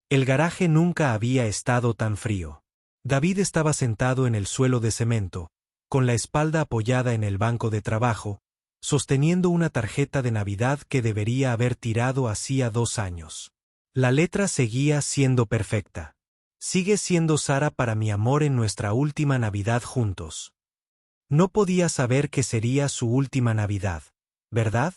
El garaje nunca había estado tan frío. David estaba sentado en el suelo de cemento, con la espalda apoyada en el banco de trabajo, sosteniendo una tarjeta de Navidad que debería haber tirado hacía 2 años. La letra seguía siendo perfecta. Sigue siendo Sara para mi amor en nuestra última Navidad juntos. No podía saber que sería su última Navidad, ¿verdad?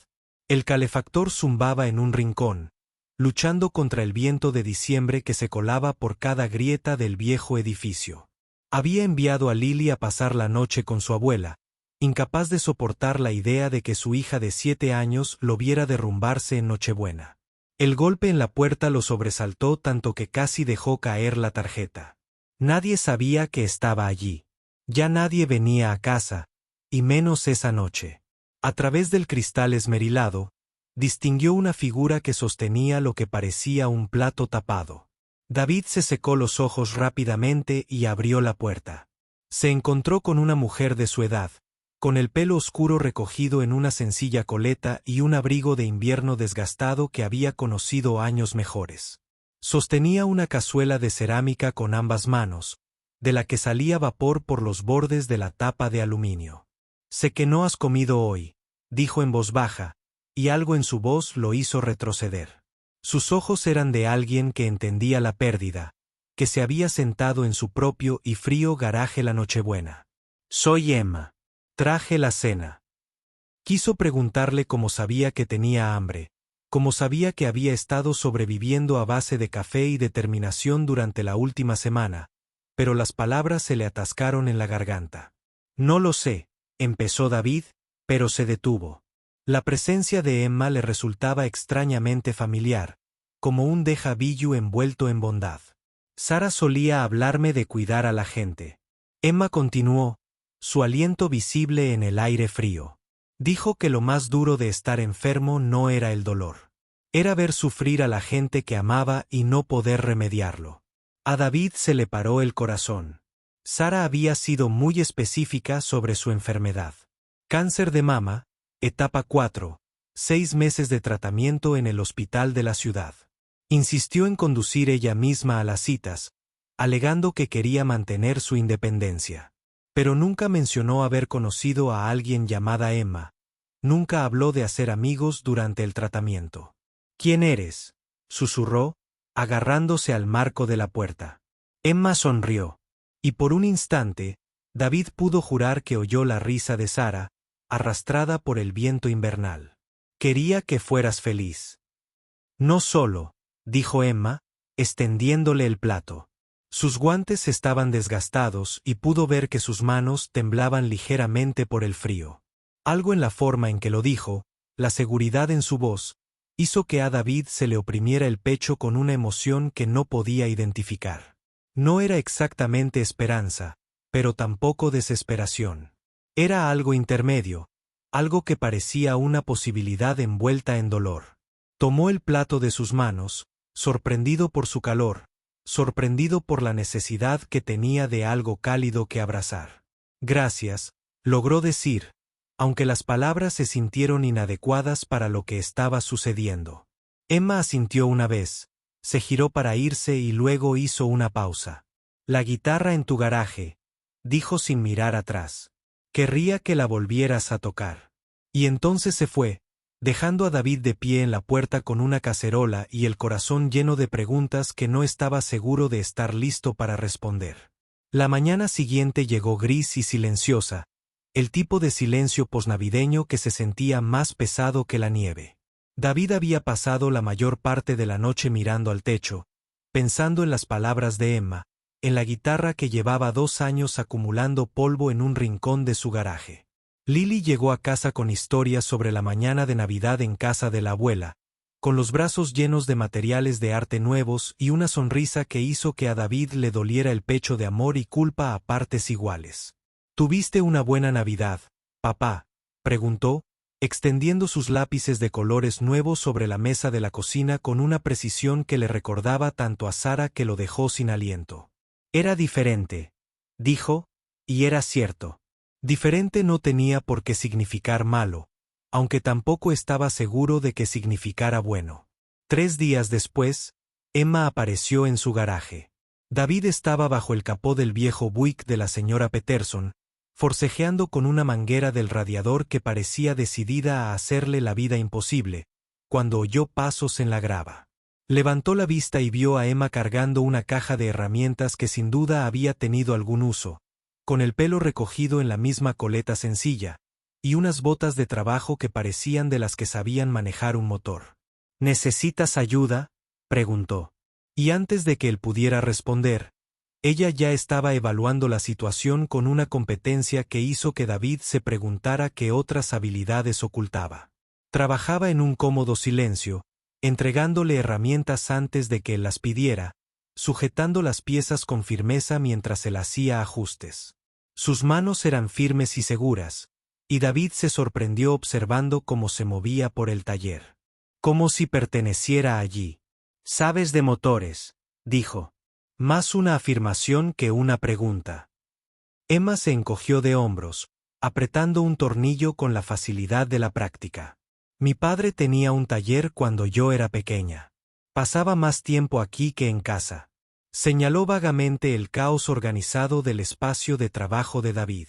El calefactor zumbaba en un rincón, luchando contra el viento de diciembre que se colaba por cada grieta del viejo edificio. Había enviado a Lily a pasar la noche con su abuela, incapaz de soportar la idea de que su hija de 7 años lo viera derrumbarse en Nochebuena. El golpe en la puerta lo sobresaltó tanto que casi dejó caer la tarjeta. Nadie sabía que estaba allí. Ya nadie venía a casa, y menos esa noche. A través del cristal esmerilado, distinguió una figura que sostenía lo que parecía un plato tapado. David se secó los ojos rápidamente y abrió la puerta. Se encontró con una mujer de su edad, con el pelo oscuro recogido en una sencilla coleta y un abrigo de invierno desgastado que había conocido años mejores. Sostenía una cazuela de cerámica con ambas manos, de la que salía vapor por los bordes de la tapa de aluminio. «Sé que no has comido hoy», dijo en voz baja, y algo en su voz lo hizo retroceder. Sus ojos eran de alguien que entendía la pérdida, que se había sentado en su propio y frío garaje la Nochebuena. «Soy Emma. Traje la cena». Quiso preguntarle cómo sabía que tenía hambre, cómo sabía que había estado sobreviviendo a base de café y determinación durante la última semana, pero las palabras se le atascaron en la garganta. «No lo sé», empezó David, pero se detuvo. La presencia de Emma le resultaba extrañamente familiar, como un déjà vu envuelto en bondad. «Sara solía hablarme de cuidar a la gente». Emma continuó, su aliento visible en el aire frío. Dijo que lo más duro de estar enfermo no era el dolor. Era ver sufrir a la gente que amaba y no poder remediarlo. A David se le paró el corazón. Sara había sido muy específica sobre su enfermedad. Cáncer de mama, etapa 4, 6 meses de tratamiento en el hospital de la ciudad. Insistió en conducir ella misma a las citas, alegando que quería mantener su independencia. Pero nunca mencionó haber conocido a alguien llamada Emma. Nunca habló de hacer amigos durante el tratamiento. «¿Quién eres?», susurró, agarrándose al marco de la puerta. Emma sonrió, y por un instante, David pudo jurar que oyó la risa de Sara, arrastrada por el viento invernal. «Quería que fueras feliz». «No solo», dijo Emma, extendiéndole el plato. Sus guantes estaban desgastados y pudo ver que sus manos temblaban ligeramente por el frío. Algo en la forma en que lo dijo, la seguridad en su voz, hizo que a David se le oprimiera el pecho con una emoción que no podía identificar. No era exactamente esperanza, pero tampoco desesperación. Era algo intermedio, algo que parecía una posibilidad envuelta en dolor. Tomó el plato de sus manos, sorprendido por su calor, sorprendido por la necesidad que tenía de algo cálido que abrazar. «Gracias», logró decir, aunque las palabras se sintieron inadecuadas para lo que estaba sucediendo. Emma asintió una vez, se giró para irse y luego hizo una pausa. «La guitarra en tu garaje», dijo sin mirar atrás. «Querría que la volvieras a tocar». Y entonces se fue, dejando a David de pie en la puerta con una cacerola y el corazón lleno de preguntas que no estaba seguro de estar listo para responder. La mañana siguiente llegó gris y silenciosa, el tipo de silencio posnavideño que se sentía más pesado que la nieve. David había pasado la mayor parte de la noche mirando al techo, pensando en las palabras de Emma, en la guitarra que llevaba 2 años acumulando polvo en un rincón de su garaje. Lily llegó a casa con historias sobre la mañana de Navidad en casa de la abuela, con los brazos llenos de materiales de arte nuevos y una sonrisa que hizo que a David le doliera el pecho de amor y culpa a partes iguales. «¿Tuviste una buena Navidad, papá?», preguntó, extendiendo sus lápices de colores nuevos sobre la mesa de la cocina con una precisión que le recordaba tanto a Sara que lo dejó sin aliento. «Era diferente», dijo, y era cierto. Diferente no tenía por qué significar malo, aunque tampoco estaba seguro de que significara bueno. 3 días después, Emma apareció en su garaje. David estaba bajo el capó del viejo Buick de la señora Peterson, forcejeando con una manguera del radiador que parecía decidida a hacerle la vida imposible, cuando oyó pasos en la grava. Levantó la vista y vio a Emma cargando una caja de herramientas que sin duda había tenido algún uso, con el pelo recogido en la misma coleta sencilla, y unas botas de trabajo que parecían de las que sabían manejar un motor. ¿Necesitas ayuda?, preguntó. Y antes de que él pudiera responder, ella ya estaba evaluando la situación con una competencia que hizo que David se preguntara qué otras habilidades ocultaba. Trabajaba en un cómodo silencio, entregándole herramientas antes de que él las pidiera, sujetando las piezas con firmeza mientras él hacía ajustes. Sus manos eran firmes y seguras, y David se sorprendió observando cómo se movía por el taller. Como si perteneciera allí. «Sabes de motores», dijo. Más una afirmación que una pregunta. Emma se encogió de hombros, apretando un tornillo con la facilidad de la práctica. «Mi padre tenía un taller cuando yo era pequeña. Pasaba más tiempo aquí que en casa». Señaló vagamente el caos organizado del espacio de trabajo de David.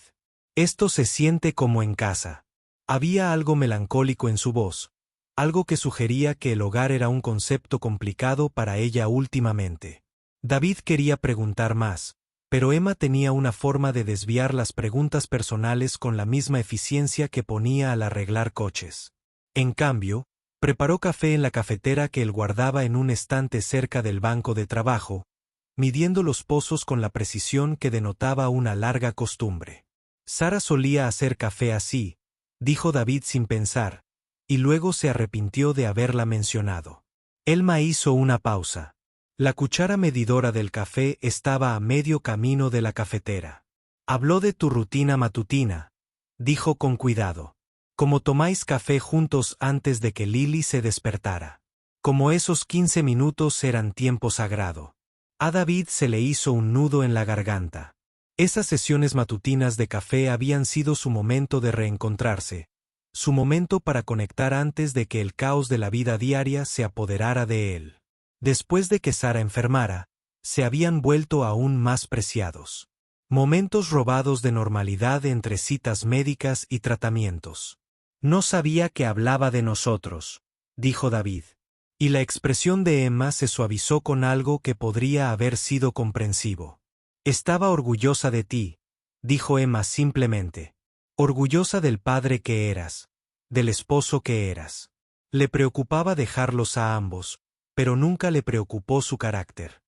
«Esto se siente como en casa». Había algo melancólico en su voz, algo que sugería que el hogar era un concepto complicado para ella últimamente. David quería preguntar más, pero Emma tenía una forma de desviar las preguntas personales con la misma eficiencia que ponía al arreglar coches. En cambio, preparó café en la cafetera que él guardaba en un estante cerca del banco de trabajo, midiendo los pozos con la precisión que denotaba una larga costumbre. «Sara solía hacer café así», dijo David sin pensar, y luego se arrepintió de haberla mencionado. Emma hizo una pausa. La cuchara medidora del café estaba a medio camino de la cafetera. «Habló de tu rutina matutina», dijo con cuidado. «Como tomáis café juntos antes de que Lily se despertara. Como esos 15 minutos eran tiempo sagrado». A David se le hizo un nudo en la garganta. Esas sesiones matutinas de café habían sido su momento de reencontrarse, su momento para conectar antes de que el caos de la vida diaria se apoderara de él. Después de que Sara enfermara, se habían vuelto aún más preciados. Momentos robados de normalidad entre citas médicas y tratamientos. «No sabía que hablaba de nosotros», dijo David. Y la expresión de Emma se suavizó con algo que podría haber sido comprensivo. «Estaba orgullosa de ti», dijo Emma simplemente. «Orgullosa del padre que eras, del esposo que eras». Le preocupaba dejarlos a ambos, pero nunca le preocupó su carácter.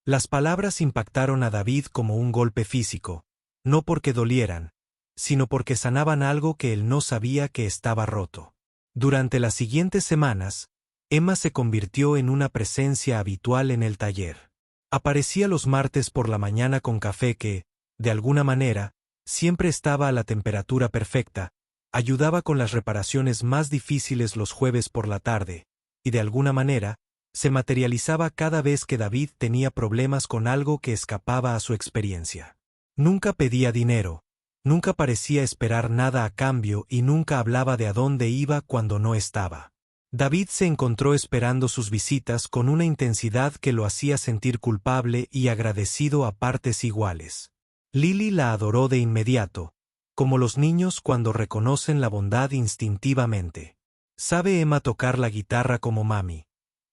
Las palabras impactaron a David como un golpe físico, no porque dolieran, sino porque sanaban algo que él no sabía que estaba roto. Durante las siguientes semanas, Emma se convirtió en una presencia habitual en el taller. Aparecía los martes por la mañana con café que, de alguna manera, siempre estaba a la temperatura perfecta, ayudaba con las reparaciones más difíciles los jueves por la tarde, y de alguna manera, se materializaba cada vez que David tenía problemas con algo que escapaba a su experiencia. Nunca pedía dinero, nunca parecía esperar nada a cambio y nunca hablaba de a dónde iba cuando no estaba. David se encontró esperando sus visitas con una intensidad que lo hacía sentir culpable y agradecido a partes iguales. Lily la adoró de inmediato, como los niños cuando reconocen la bondad instintivamente. «¿Sabe Emma tocar la guitarra como mami?»,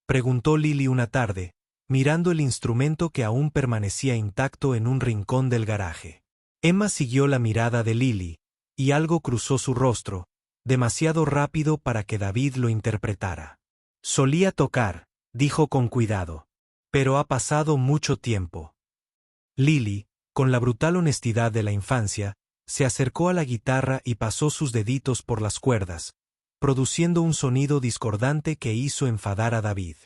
preguntó Lily una tarde, mirando el instrumento que aún permanecía intacto en un rincón del garaje. Emma siguió la mirada de Lily, y algo cruzó su rostro, demasiado rápido para que David lo interpretara. «Solía tocar», dijo con cuidado. «Pero ha pasado mucho tiempo». Lily, con la brutal honestidad de la infancia, se acercó a la guitarra y pasó sus deditos por las cuerdas, produciendo un sonido discordante que hizo enfadar a David.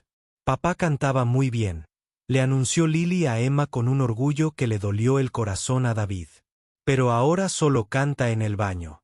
«Papá cantaba muy bien», le anunció Lily a Emma con un orgullo que le dolió el corazón a David. «Pero ahora solo canta en el baño».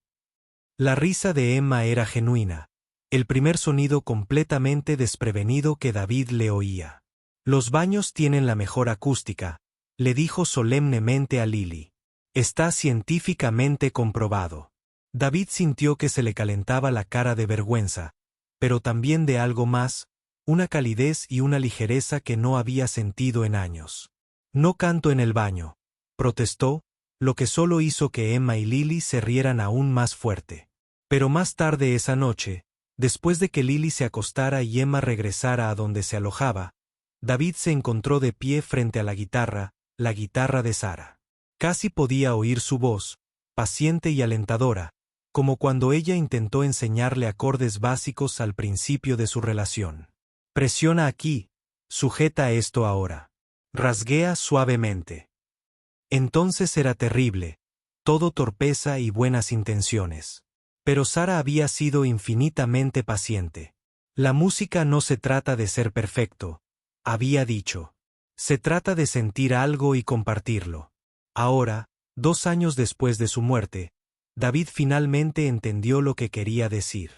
La risa de Emma era genuina, el primer sonido completamente desprevenido que David le oía. «Los baños tienen la mejor acústica», le dijo solemnemente a Lily. «Está científicamente comprobado». David sintió que se le calentaba la cara de vergüenza, pero también de algo más, una calidez y una ligereza que no había sentido en años. No canto en el baño, protestó, lo que solo hizo que Emma y Lily se rieran aún más fuerte. Pero más tarde esa noche, después de que Lily se acostara y Emma regresara a donde se alojaba, David se encontró de pie frente a la guitarra de Sara. Casi podía oír su voz, paciente y alentadora, como cuando ella intentó enseñarle acordes básicos al principio de su relación. Presiona aquí, sujeta esto ahora. Rasguea suavemente. Entonces era terrible, todo torpeza y buenas intenciones. Pero Sara había sido infinitamente paciente. La música no se trata de ser perfecto, había dicho. Se trata de sentir algo y compartirlo. Ahora, 2 años después de su muerte, David finalmente entendió lo que quería decir.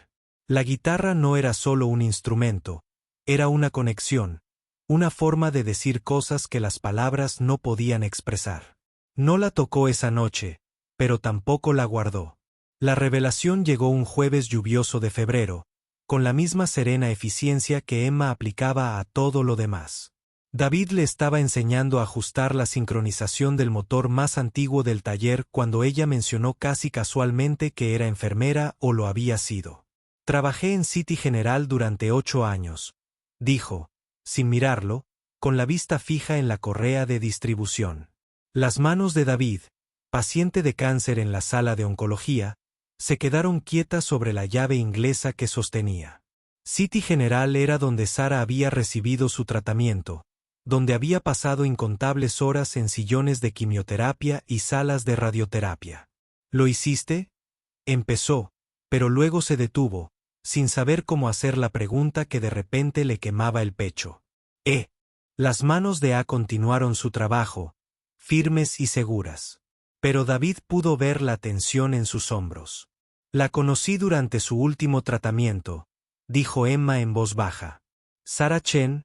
La guitarra no era solo un instrumento, era una conexión, una forma de decir cosas que las palabras no podían expresar. No la tocó esa noche, pero tampoco la guardó. La revelación llegó un jueves lluvioso de febrero, con la misma serena eficiencia que Emma aplicaba a todo lo demás. David le estaba enseñando a ajustar la sincronización del motor más antiguo del taller cuando ella mencionó casi casualmente que era enfermera o lo había sido. Trabajé en City General durante 8 años, dijo, sin mirarlo, con la vista fija en la correa de distribución. Las manos de David, paciente de cáncer en la sala de oncología, se quedaron quietas sobre la llave inglesa que sostenía. City General era donde Sara había recibido su tratamiento, donde había pasado incontables horas en sillones de quimioterapia y salas de radioterapia. ¿Lo hiciste? Empezó, pero luego se detuvo, sin saber cómo hacer la pregunta que de repente le quemaba el pecho. Las manos de A continuaron su trabajo, firmes y seguras. Pero David pudo ver la tensión en sus hombros. La conocí durante su último tratamiento, dijo Emma en voz baja. Sara Chen,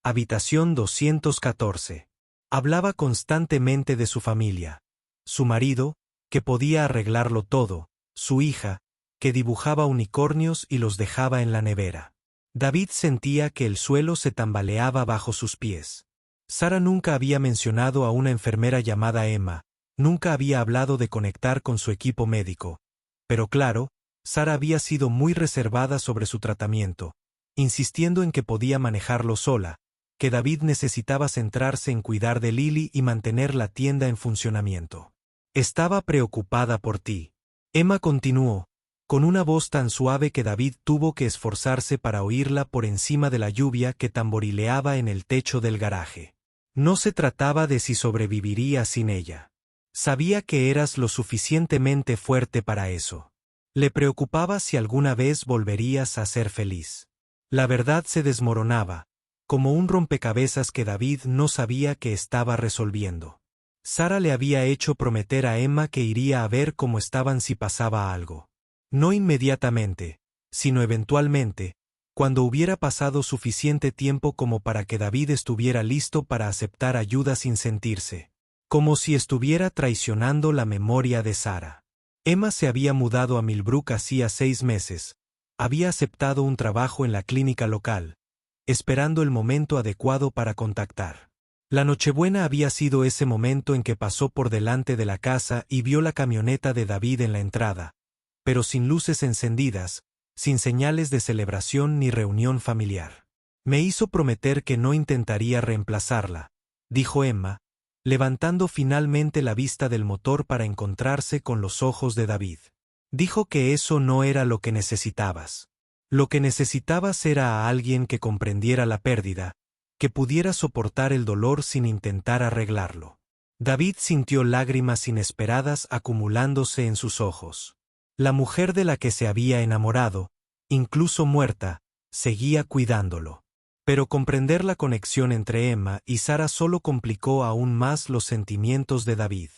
habitación 214. Hablaba constantemente de su familia. Su marido, que podía arreglarlo todo, su hija, que dibujaba unicornios y los dejaba en la nevera. David sentía que el suelo se tambaleaba bajo sus pies. Sara nunca había mencionado a una enfermera llamada Emma, nunca había hablado de conectar con su equipo médico. Pero claro, Sara había sido muy reservada sobre su tratamiento, insistiendo en que podía manejarlo sola, que David necesitaba centrarse en cuidar de Lily y mantener la tienda en funcionamiento. Estaba preocupada por ti. Emma continuó, con una voz tan suave que David tuvo que esforzarse para oírla por encima de la lluvia que tamborileaba en el techo del garaje. No se trataba de si sobreviviría sin ella. Sabía que eras lo suficientemente fuerte para eso. Le preocupaba si alguna vez volverías a ser feliz. La verdad se desmoronaba, como un rompecabezas que David no sabía que estaba resolviendo. Sara le había hecho prometer a Emma que iría a ver cómo estaban si pasaba algo. No inmediatamente, sino eventualmente, cuando hubiera pasado suficiente tiempo como para que David estuviera listo para aceptar ayuda sin sentirse. Como si estuviera traicionando la memoria de Sara. Emma se había mudado a Millbrook hacía 6 meses, había aceptado un trabajo en la clínica local, esperando el momento adecuado para contactar. La Nochebuena había sido ese momento en que pasó por delante de la casa y vio la camioneta de David en la entrada, pero sin luces encendidas, sin señales de celebración ni reunión familiar. Me hizo prometer que no intentaría reemplazarla, dijo Emma, levantando finalmente la vista del motor para encontrarse con los ojos de David. Dijo que eso no era lo que necesitabas. Lo que necesitabas era a alguien que comprendiera la pérdida, que pudiera soportar el dolor sin intentar arreglarlo. David sintió lágrimas inesperadas acumulándose en sus ojos. La mujer de la que se había enamorado, incluso muerta, seguía cuidándolo. Pero comprender la conexión entre Emma y Sara solo complicó aún más los sentimientos de David.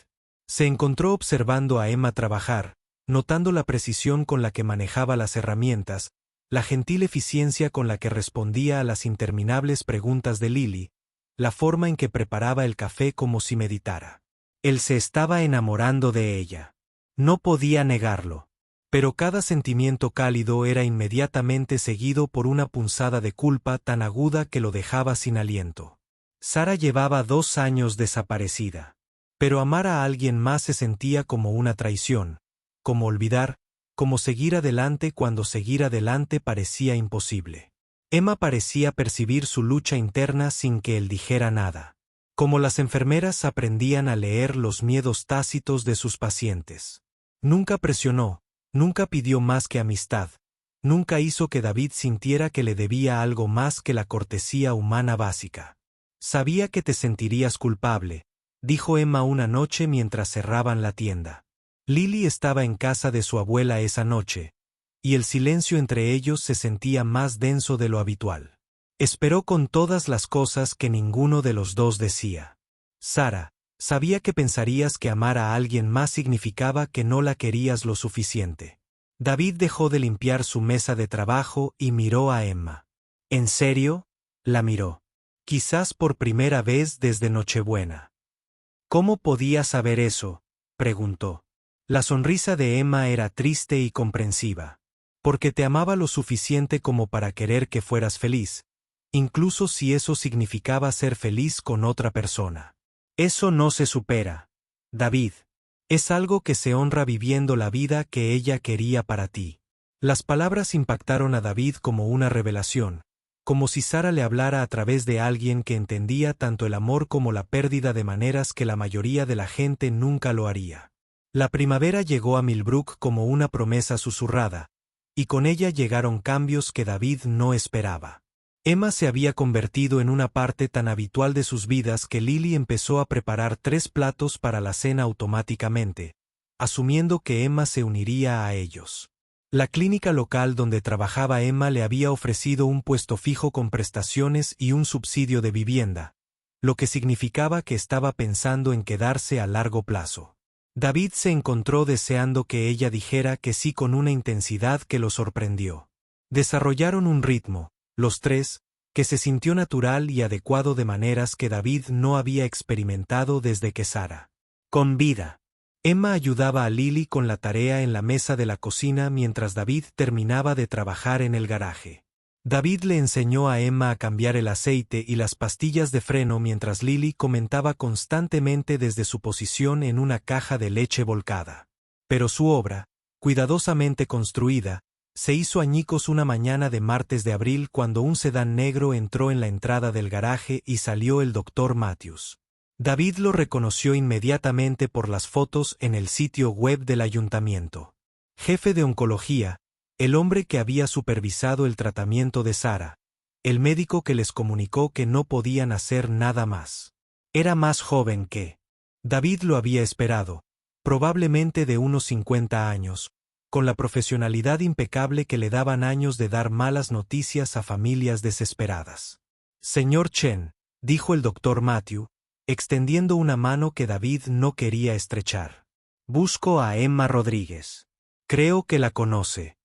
Se encontró observando a Emma trabajar, notando la precisión con la que manejaba las herramientas, la gentil eficiencia con la que respondía a las interminables preguntas de Lily, la forma en que preparaba el café como si meditara. Él se estaba enamorando de ella. No podía negarlo. Pero cada sentimiento cálido era inmediatamente seguido por una punzada de culpa tan aguda que lo dejaba sin aliento. Sara llevaba 2 años desaparecida. Pero amar a alguien más se sentía como una traición, como olvidar, como seguir adelante cuando seguir adelante parecía imposible. Emma parecía percibir su lucha interna sin que él dijera nada. Como las enfermeras aprendían a leer los miedos tácitos de sus pacientes. Nunca presionó, nunca pidió más que amistad, nunca hizo que David sintiera que le debía algo más que la cortesía humana básica. Sabía que te sentirías culpable, dijo Emma una noche mientras cerraban la tienda. Lily estaba en casa de su abuela esa noche, y el silencio entre ellos se sentía más denso de lo habitual. Esperó con todas las cosas que ninguno de los dos decía. Sara, sabía que pensarías que amar a alguien más significaba que no la querías lo suficiente. David dejó de limpiar su mesa de trabajo y miró a Emma. ¿En serio? La miró. Quizás por primera vez desde Nochebuena. ¿Cómo podía saber eso?, preguntó. La sonrisa de Emma era triste y comprensiva. Porque te amaba lo suficiente como para querer que fueras feliz, incluso si eso significaba ser feliz con otra persona. Eso no se supera, David. Es algo que se honra viviendo la vida que ella quería para ti. Las palabras impactaron a David como una revelación, como si Sara le hablara a través de alguien que entendía tanto el amor como la pérdida de maneras que la mayoría de la gente nunca lo haría. La primavera llegó a Millbrook como una promesa susurrada, y con ella llegaron cambios que David no esperaba. Emma se había convertido en una parte tan habitual de sus vidas que Lily empezó a preparar 3 platos para la cena automáticamente, asumiendo que Emma se uniría a ellos. La clínica local donde trabajaba Emma le había ofrecido un puesto fijo con prestaciones y un subsidio de vivienda, lo que significaba que estaba pensando en quedarse a largo plazo. David se encontró deseando que ella dijera que sí con una intensidad que lo sorprendió. Desarrollaron un ritmo, los 3, que se sintió natural y adecuado de maneras que David no había experimentado desde que Sara. Con vida. Emma ayudaba a Lily con la tarea en la mesa de la cocina mientras David terminaba de trabajar en el garaje. David le enseñó a Emma a cambiar el aceite y las pastillas de freno mientras Lily comentaba constantemente desde su posición en una caja de leche volcada. Pero su obra, cuidadosamente construida, se hizo añicos una mañana de martes de abril cuando un sedán negro entró en la entrada del garaje y salió el Dr. Matthews. David lo reconoció inmediatamente por las fotos en el sitio web del ayuntamiento. Jefe de oncología, el hombre que había supervisado el tratamiento de Sara, el médico que les comunicó que no podían hacer nada más. Era más joven que David lo había esperado, probablemente de unos 50 años, con la profesionalidad impecable que le daban años de dar malas noticias a familias desesperadas. Señor Chen, dijo el Dr. Matthew, extendiendo una mano que David no quería estrechar. Busco a Emma Rodríguez. Creo que la conoce.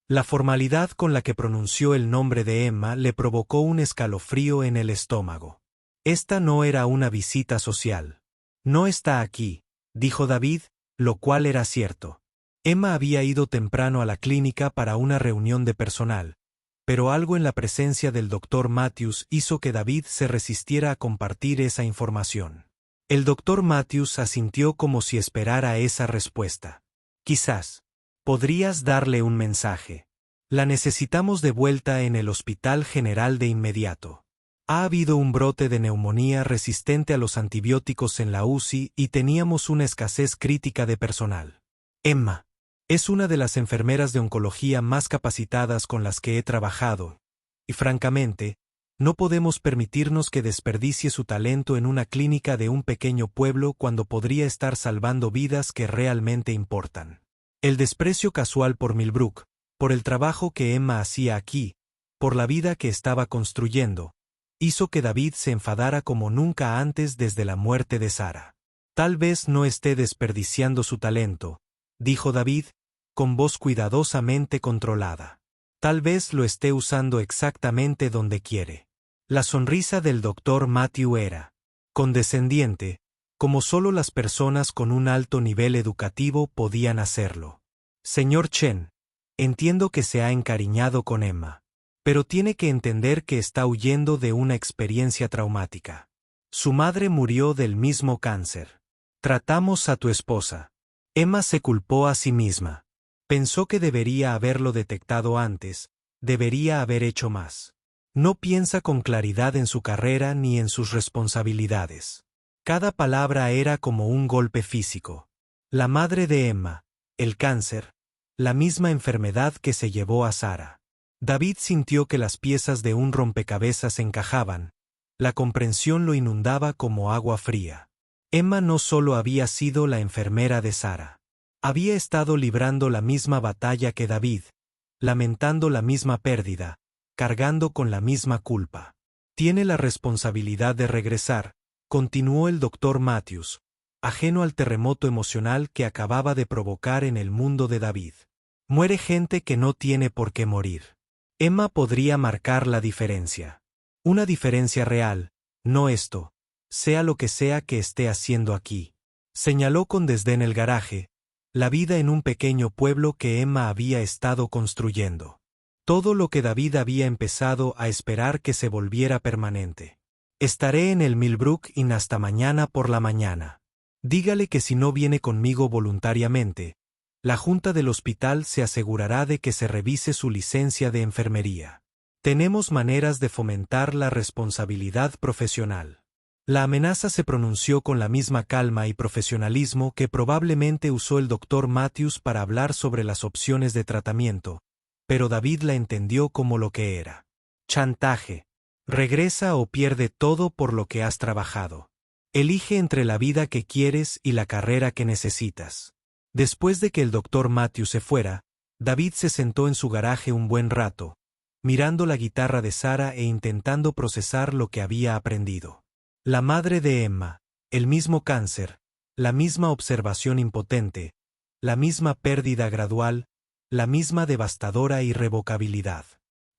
La formalidad con la que pronunció el nombre de Emma le provocó un escalofrío en el estómago. Esta no era una visita social. No está aquí, dijo David, lo cual era cierto. Emma había ido temprano a la clínica para una reunión de personal, pero algo en la presencia del Dr. Matthews hizo que David se resistiera a compartir esa información. El Dr. Matthews asintió como si esperara esa respuesta. Quizás. Podrías darle un mensaje. La necesitamos de vuelta en el Hospital General de inmediato. Ha habido un brote de neumonía resistente a los antibióticos en la UCI y teníamos una escasez crítica de personal. Emma es una de las enfermeras de oncología más capacitadas con las que he trabajado, y francamente, no podemos permitirnos que desperdicie su talento en una clínica de un pequeño pueblo cuando podría estar salvando vidas que realmente importan. El desprecio casual por Millbrook, por el trabajo que Emma hacía aquí, por la vida que estaba construyendo, hizo que David se enfadara como nunca antes desde la muerte de Sara. Tal vez no esté desperdiciando su talento, dijo David, con voz cuidadosamente controlada. Tal vez lo esté usando exactamente donde quiere. La sonrisa del Dr. Matthew era condescendiente, como solo las personas con un alto nivel educativo podían hacerlo. Señor Chen, entiendo que se ha encariñado con Emma. Pero tiene que entender que está huyendo de una experiencia traumática. Su madre murió del mismo cáncer. Tratamos a tu esposa. Emma se culpó a sí misma. Pensó que debería haberlo detectado antes, debería haber hecho más. No piensa con claridad en su carrera ni en sus responsabilidades. Cada palabra era como un golpe físico. La madre de Emma, el cáncer, la misma enfermedad que se llevó a Sara. David sintió que las piezas de un rompecabezas encajaban. La comprensión lo inundaba como agua fría. Emma no solo había sido la enfermera de Sara. Había estado librando la misma batalla que David, lamentando la misma pérdida, cargando con la misma culpa. Tiene la responsabilidad de regresar, continuó el doctor Matthews, ajeno al terremoto emocional que acababa de provocar en el mundo de David. Muere gente que no tiene por qué morir. Emma podría marcar la diferencia. Una diferencia real, no esto, sea lo que sea que esté haciendo aquí. Señaló con desdén el garaje, la vida en un pequeño pueblo que Emma había estado construyendo. Todo lo que David había empezado a esperar que se volviera permanente. Estaré en el Millbrook Inn hasta mañana por la mañana. Dígale que si no viene conmigo voluntariamente, la junta del hospital se asegurará de que se revise su licencia de enfermería. Tenemos maneras de fomentar la responsabilidad profesional. La amenaza se pronunció con la misma calma y profesionalismo que probablemente usó el doctor Matthews para hablar sobre las opciones de tratamiento, pero David la entendió como lo que era. Chantaje. Regresa o pierde todo por lo que has trabajado. Elige entre la vida que quieres y la carrera que necesitas. Después de que el doctor Matthews se fuera, David se sentó en su garaje un buen rato, mirando la guitarra de Sara e intentando procesar lo que había aprendido. La madre de Emma, el mismo cáncer, la misma observación impotente, la misma pérdida gradual, la misma devastadora irrevocabilidad.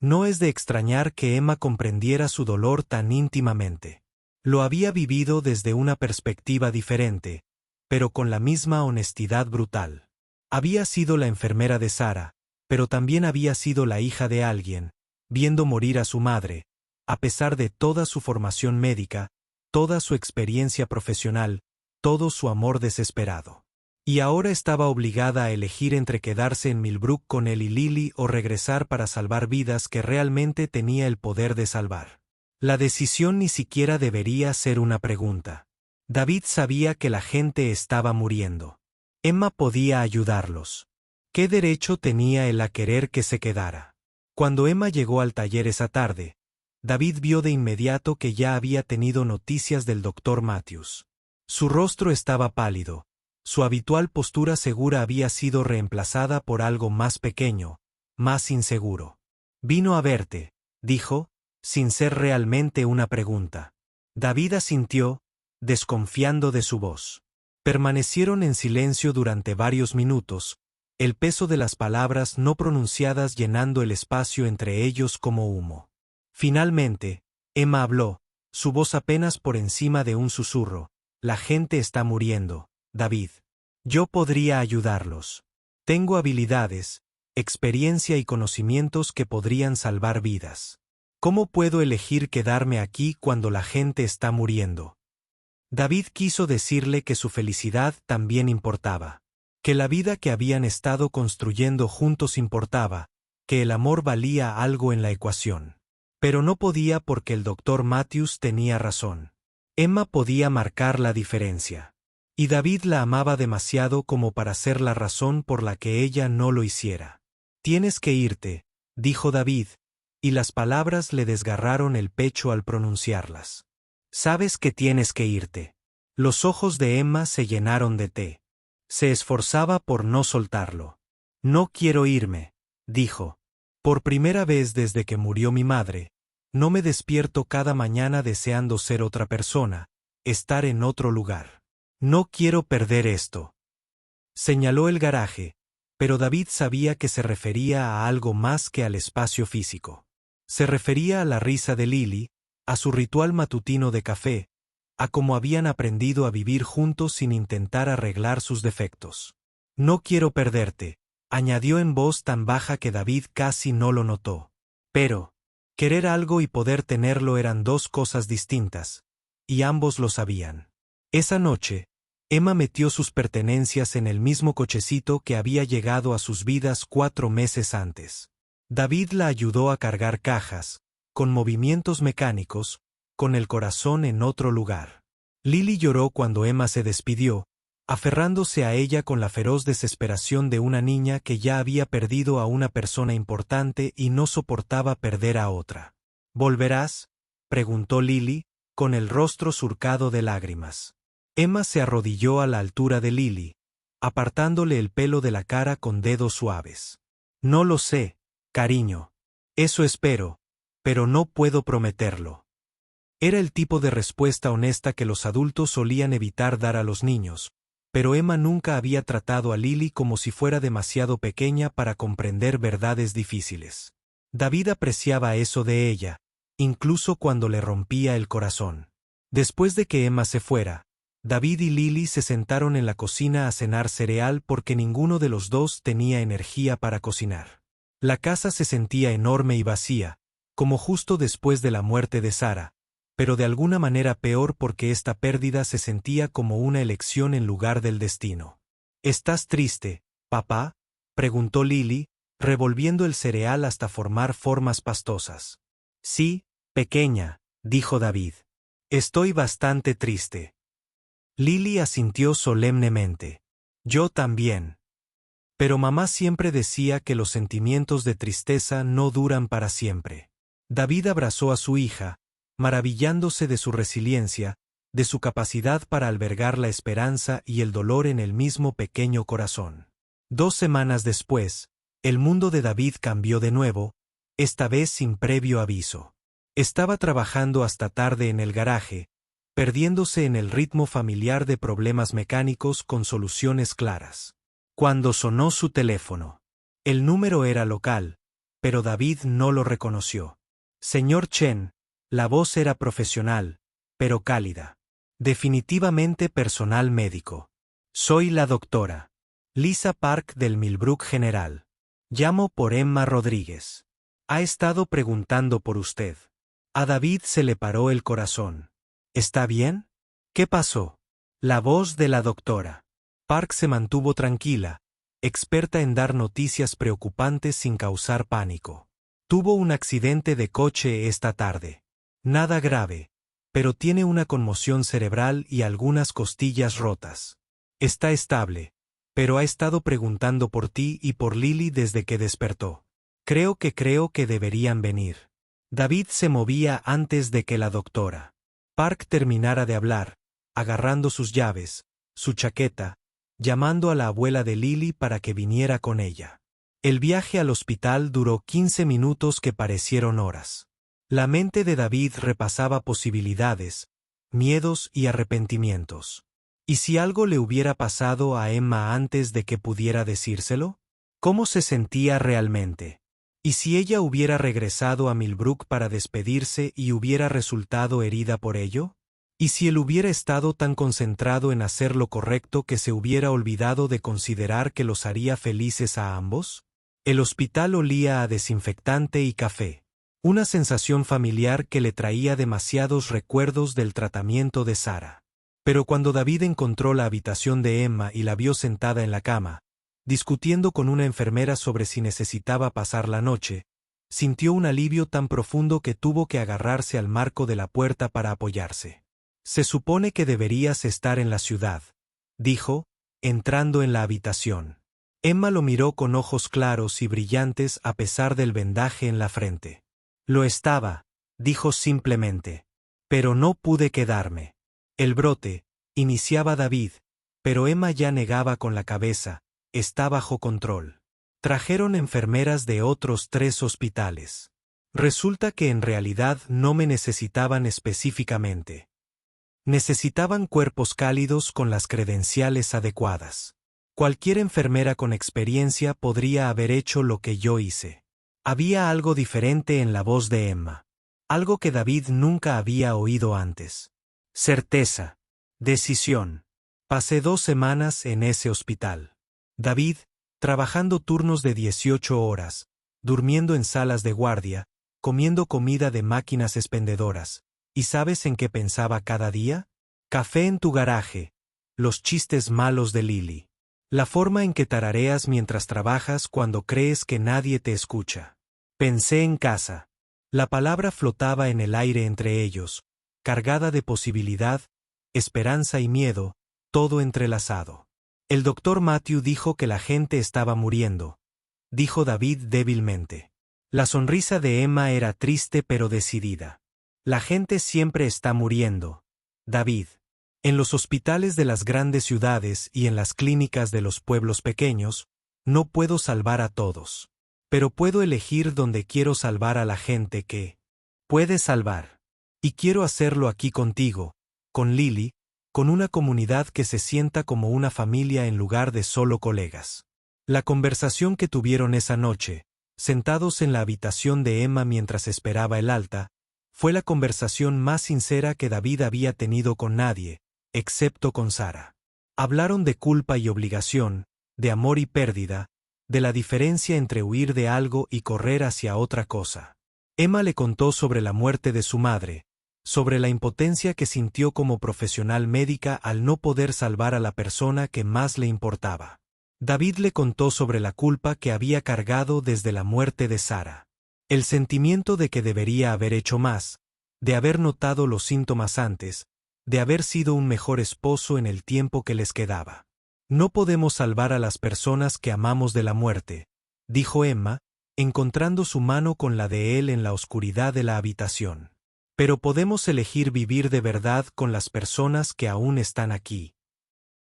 No es de extrañar que Emma comprendiera su dolor tan íntimamente. Lo había vivido desde una perspectiva diferente, pero con la misma honestidad brutal. Había sido la enfermera de Sara, pero también había sido la hija de alguien, viendo morir a su madre, a pesar de toda su formación médica, toda su experiencia profesional, todo su amor desesperado. Y ahora estaba obligada a elegir entre quedarse en Millbrook con él y Lily o regresar para salvar vidas que realmente tenía el poder de salvar. La decisión ni siquiera debería ser una pregunta. David sabía que la gente estaba muriendo. Emma podía ayudarlos. ¿Qué derecho tenía él a querer que se quedara? Cuando Emma llegó al taller esa tarde, David vio de inmediato que ya había tenido noticias del doctor Matthews. Su rostro estaba pálido. Su habitual postura segura había sido reemplazada por algo más pequeño, más inseguro. Vino a verte, dijo, sin ser realmente una pregunta. David asintió, desconfiando de su voz. Permanecieron en silencio durante varios minutos, el peso de las palabras no pronunciadas llenando el espacio entre ellos como humo. Finalmente, Emma habló, su voz apenas por encima de un susurro. La gente está muriendo, David. Yo podría ayudarlos. Tengo habilidades, experiencia y conocimientos que podrían salvar vidas. ¿Cómo puedo elegir quedarme aquí cuando la gente está muriendo? David quiso decirle que su felicidad también importaba, que la vida que habían estado construyendo juntos importaba, que el amor valía algo en la ecuación. Pero no podía porque el doctor Matthews tenía razón. Emma podía marcar la diferencia. Y David la amaba demasiado como para ser la razón por la que ella no lo hiciera. Tienes que irte, dijo David, y las palabras le desgarraron el pecho al pronunciarlas. Sabes que tienes que irte. Los ojos de Emma se llenaron de té. Se esforzaba por no soltarlo. No quiero irme, dijo. Por primera vez desde que murió mi madre, no me despierto cada mañana deseando ser otra persona, estar en otro lugar. No quiero perder esto. Señaló el garaje, pero David sabía que se refería a algo más que al espacio físico. Se refería a la risa de Lily, a su ritual matutino de café, a cómo habían aprendido a vivir juntos sin intentar arreglar sus defectos. No quiero perderte, añadió en voz tan baja que David casi no lo notó. Pero, querer algo y poder tenerlo eran dos cosas distintas, y ambos lo sabían. Esa noche, Emma metió sus pertenencias en el mismo cochecito que había llegado a sus vidas 4 meses antes. David la ayudó a cargar cajas, con movimientos mecánicos, con el corazón en otro lugar. Lily lloró cuando Emma se despidió, aferrándose a ella con la feroz desesperación de una niña que ya había perdido a una persona importante y no soportaba perder a otra. ¿Volverás?, preguntó Lily, con el rostro surcado de lágrimas. Emma se arrodilló a la altura de Lily, apartándole el pelo de la cara con dedos suaves. No lo sé, cariño. Eso espero, pero no puedo prometerlo. Era el tipo de respuesta honesta que los adultos solían evitar dar a los niños, pero Emma nunca había tratado a Lily como si fuera demasiado pequeña para comprender verdades difíciles. David apreciaba eso de ella, incluso cuando le rompía el corazón. Después de que Emma se fuera, David y Lily se sentaron en la cocina a cenar cereal porque ninguno de los dos tenía energía para cocinar. La casa se sentía enorme y vacía, como justo después de la muerte de Sarah, pero de alguna manera peor porque esta pérdida se sentía como una elección en lugar del destino. ¿Estás triste, papá?, preguntó Lily, revolviendo el cereal hasta formar formas pastosas. Sí, pequeña, dijo David. Estoy bastante triste. Lily asintió solemnemente. Yo también. Pero mamá siempre decía que los sentimientos de tristeza no duran para siempre. David abrazó a su hija, maravillándose de su resiliencia, de su capacidad para albergar la esperanza y el dolor en el mismo pequeño corazón. 2 semanas después, el mundo de David cambió de nuevo, esta vez sin previo aviso. Estaba trabajando hasta tarde en el garaje, perdiéndose en el ritmo familiar de problemas mecánicos con soluciones claras. Cuando sonó su teléfono. El número era local, pero David no lo reconoció. Señor Chen, la voz era profesional, pero cálida. Definitivamente personal médico. Soy la doctora Lisa Park del Millbrook General. Llamo por Emma Rodríguez. Ha estado preguntando por usted. A David se le paró el corazón. ¿Está bien? ¿Qué pasó? La voz de la doctora Park se mantuvo tranquila, experta en dar noticias preocupantes sin causar pánico. Tuvo un accidente de coche esta tarde. Nada grave, pero tiene una conmoción cerebral y algunas costillas rotas. Está estable, pero ha estado preguntando por ti y por Lily desde que despertó. Creo que deberían venir. David se movía antes de que la doctora Park terminara de hablar, agarrando sus llaves, su chaqueta, llamando a la abuela de Lily para que viniera con ella. El viaje al hospital duró 15 minutos que parecieron horas. La mente de David repasaba posibilidades, miedos y arrepentimientos. ¿Y si algo le hubiera pasado a Emma antes de que pudiera decírselo? ¿Cómo se sentía realmente? ¿Y si ella hubiera regresado a Millbrook para despedirse y hubiera resultado herida por ello? ¿Y si él hubiera estado tan concentrado en hacer lo correcto que se hubiera olvidado de considerar que los haría felices a ambos? El hospital olía a desinfectante y café. Una sensación familiar que le traía demasiados recuerdos del tratamiento de Sarah. Pero cuando David encontró la habitación de Emma y la vio sentada en la cama, discutiendo con una enfermera sobre si necesitaba pasar la noche, sintió un alivio tan profundo que tuvo que agarrarse al marco de la puerta para apoyarse. Se supone que deberías estar en la ciudad, dijo, entrando en la habitación. Emma lo miró con ojos claros y brillantes a pesar del vendaje en la frente. Lo estaba, dijo simplemente. Pero no pude quedarme. El brote, iniciaba David, pero Emma ya negaba con la cabeza. Está bajo control. Trajeron enfermeras de otros 3 hospitales. Resulta que en realidad no me necesitaban específicamente. Necesitaban cuerpos cálidos con las credenciales adecuadas. Cualquier enfermera con experiencia podría haber hecho lo que yo hice. Había algo diferente en la voz de Emma. Algo que David nunca había oído antes. Certeza. Decisión. Pasé 2 semanas en ese hospital. David, trabajando turnos de 18 horas, durmiendo en salas de guardia, comiendo comida de máquinas expendedoras. ¿Y sabes en qué pensaba cada día? Café en tu garaje, los chistes malos de Lily, la forma en que tarareas mientras trabajas cuando crees que nadie te escucha. Pensé en casa. La palabra flotaba en el aire entre ellos, cargada de posibilidad, esperanza y miedo, todo entrelazado. El doctor Matthew dijo que la gente estaba muriendo, dijo David débilmente. La sonrisa de Emma era triste pero decidida. La gente siempre está muriendo, David. En los hospitales de las grandes ciudades y en las clínicas de los pueblos pequeños, no puedo salvar a todos. Pero puedo elegir dónde quiero salvar a la gente que puede salvar. Y quiero hacerlo aquí contigo, con Lily, con una comunidad que se sienta como una familia en lugar de solo colegas. La conversación que tuvieron esa noche, sentados en la habitación de Emma mientras esperaba el alta, fue la conversación más sincera que David había tenido con nadie, excepto con Sara. Hablaron de culpa y obligación, de amor y pérdida, de la diferencia entre huir de algo y correr hacia otra cosa. Emma le contó sobre la muerte de su madre, sobre la impotencia que sintió como profesional médica al no poder salvar a la persona que más le importaba. David le contó sobre la culpa que había cargado desde la muerte de Sara. El sentimiento de que debería haber hecho más, de haber notado los síntomas antes, de haber sido un mejor esposo en el tiempo que les quedaba. No podemos salvar a las personas que amamos de la muerte, dijo Emma, encontrando su mano con la de él en la oscuridad de la habitación. Pero podemos elegir vivir de verdad con las personas que aún están aquí.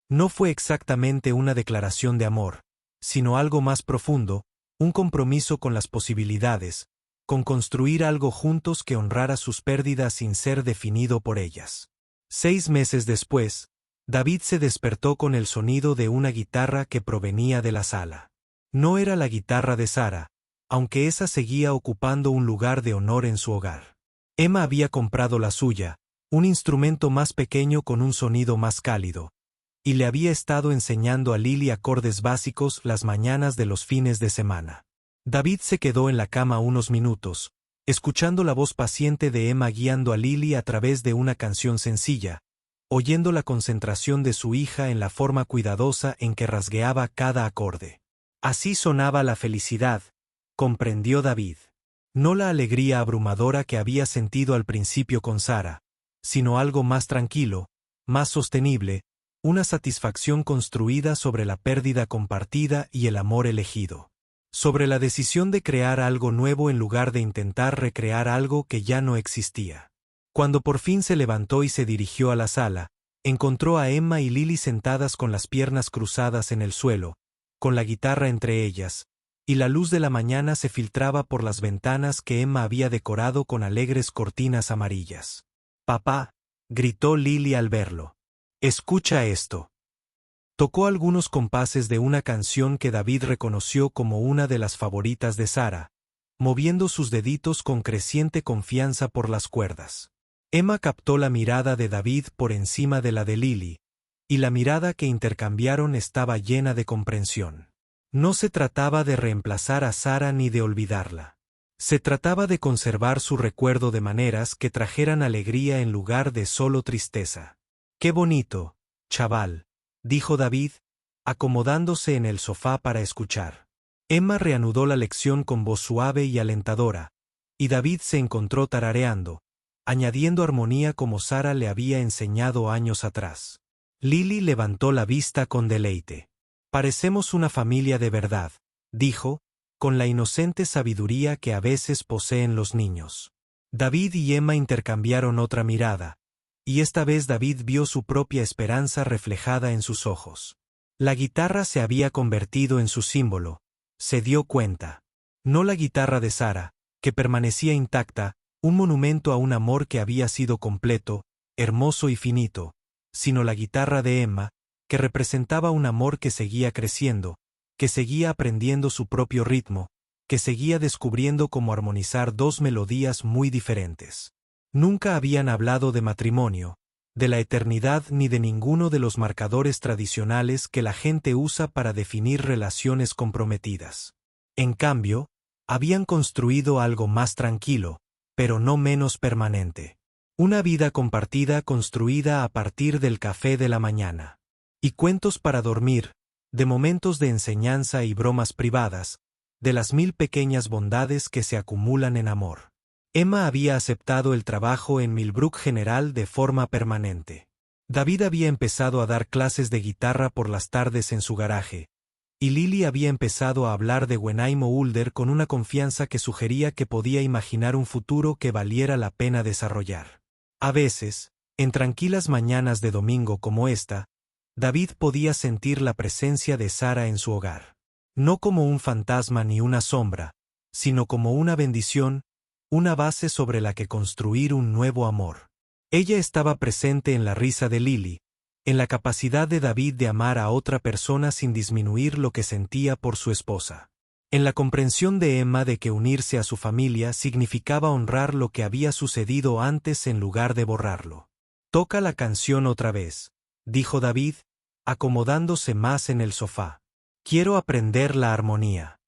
No fue exactamente una declaración de amor, sino algo más profundo, un compromiso con las posibilidades, con construir algo juntos que honrara sus pérdidas sin ser definido por ellas. 6 meses después, David se despertó con el sonido de una guitarra que provenía de la sala. No era la guitarra de Sara, aunque esa seguía ocupando un lugar de honor en su hogar. Emma había comprado la suya, un instrumento más pequeño con un sonido más cálido, y le había estado enseñando a Lily acordes básicos las mañanas de los fines de semana. David se quedó en la cama unos minutos, escuchando la voz paciente de Emma guiando a Lily a través de una canción sencilla, oyendo la concentración de su hija en la forma cuidadosa en que rasgueaba cada acorde. Así sonaba la felicidad, comprendió David. No la alegría abrumadora que había sentido al principio con Sara, sino algo más tranquilo, más sostenible, una satisfacción construida sobre la pérdida compartida y el amor elegido. Sobre la decisión de crear algo nuevo en lugar de intentar recrear algo que ya no existía. Cuando por fin se levantó y se dirigió a la sala, encontró a Emma y Lily sentadas con las piernas cruzadas en el suelo, con la guitarra entre ellas, y la luz de la mañana se filtraba por las ventanas que Emma había decorado con alegres cortinas amarillas. «Papá», gritó Lily al verlo. «Escucha esto». Tocó algunos compases de una canción que David reconoció como una de las favoritas de Sara, moviendo sus deditos con creciente confianza por las cuerdas. Emma captó la mirada de David por encima de la de Lily, y la mirada que intercambiaron estaba llena de comprensión. No se trataba de reemplazar a Sara ni de olvidarla. Se trataba de conservar su recuerdo de maneras que trajeran alegría en lugar de solo tristeza. «Qué bonito, chaval», dijo David, acomodándose en el sofá para escuchar. Emma reanudó la lección con voz suave y alentadora, y David se encontró tarareando, añadiendo armonía como Sara le había enseñado años atrás. Lily levantó la vista con deleite. «Parecemos una familia de verdad», dijo, con la inocente sabiduría que a veces poseen los niños. David y Emma intercambiaron otra mirada, y esta vez David vio su propia esperanza reflejada en sus ojos. La guitarra se había convertido en su símbolo, se dio cuenta. No la guitarra de Sara, que permanecía intacta, un monumento a un amor que había sido completo, hermoso y finito, sino la guitarra de Emma, que representaba un amor que seguía creciendo, que seguía aprendiendo su propio ritmo, que seguía descubriendo cómo armonizar dos melodías muy diferentes. Nunca habían hablado de matrimonio, de la eternidad ni de ninguno de los marcadores tradicionales que la gente usa para definir relaciones comprometidas. En cambio, habían construido algo más tranquilo, pero no menos permanente. Una vida compartida construida a partir del café de la mañana. Y cuentos para dormir, de momentos de enseñanza y bromas privadas, de las 1000 pequeñas bondades que se acumulan en amor. Emma había aceptado el trabajo en Millbrook General de forma permanente. David había empezado a dar clases de guitarra por las tardes en su garaje, y Lily había empezado a hablar de Wenaimo Ulder con una confianza que sugería que podía imaginar un futuro que valiera la pena desarrollar. A veces, en tranquilas mañanas de domingo como esta, David podía sentir la presencia de Sara en su hogar. No como un fantasma ni una sombra, sino como una bendición, una base sobre la que construir un nuevo amor. Ella estaba presente en la risa de Lily, en la capacidad de David de amar a otra persona sin disminuir lo que sentía por su esposa. En la comprensión de Emma de que unirse a su familia significaba honrar lo que había sucedido antes en lugar de borrarlo. «Toca la canción otra vez», dijo David, acomodándose más en el sofá. «Quiero aprender la armonía».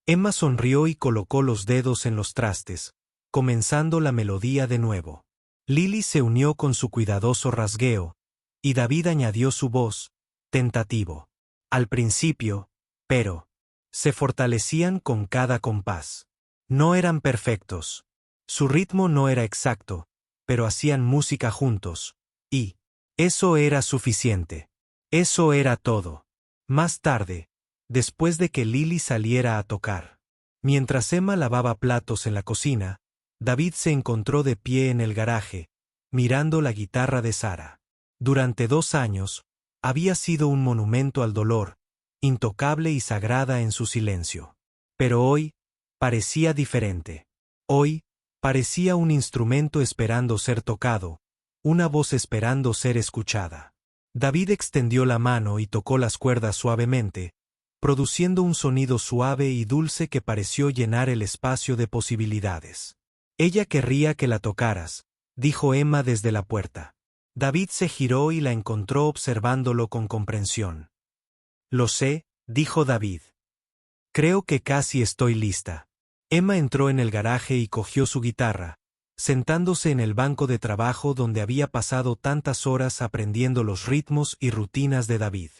Emma sonrió y colocó los dedos en los trastes, comenzando la melodía de nuevo. Lily se unió con su cuidadoso rasgueo, y David añadió su voz, tentativo. Al principio, pero se fortalecían con cada compás. No eran perfectos. Su ritmo no era exacto, pero hacían música juntos, y eso era suficiente. Eso era todo. Más tarde, después de que Lily saliera a tocar, mientras Emma lavaba platos en la cocina, David se encontró de pie en el garaje, mirando la guitarra de Sara. Durante 2 años, había sido un monumento al dolor, intocable y sagrada en su silencio. Pero hoy, parecía diferente. Hoy, parecía un instrumento esperando ser tocado, una voz esperando ser escuchada. David extendió la mano y tocó las cuerdas suavemente, produciendo un sonido suave y dulce que pareció llenar el espacio de posibilidades. «Ella querría que la tocaras», dijo Emma desde la puerta. David se giró y la encontró observándolo con comprensión. «Lo sé», dijo David. «Creo que casi estoy lista». Emma entró en el garaje y cogió su guitarra, sentándose en el banco de trabajo donde había pasado tantas horas aprendiendo los ritmos y rutinas de David.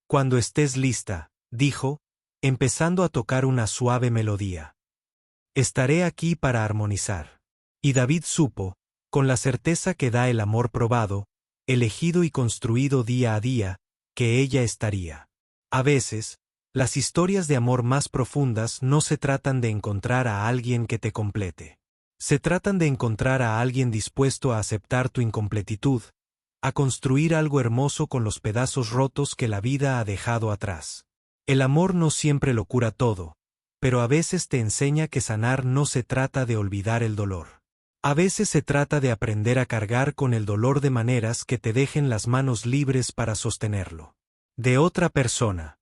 «Cuando estés lista», dijo, empezando a tocar una suave melodía. «Estaré aquí para armonizar». Y David supo, con la certeza que da el amor probado, elegido y construido día a día, que ella estaría. A veces, las historias de amor más profundas no se tratan de encontrar a alguien que te complete. Se tratan de encontrar a alguien dispuesto a aceptar tu incompletitud, a construir algo hermoso con los pedazos rotos que la vida ha dejado atrás. El amor no siempre lo cura todo, pero a veces te enseña que sanar no se trata de olvidar el dolor. A veces se trata de aprender a cargar con el dolor de maneras que te dejen las manos libres para sostenerlo. De otra persona.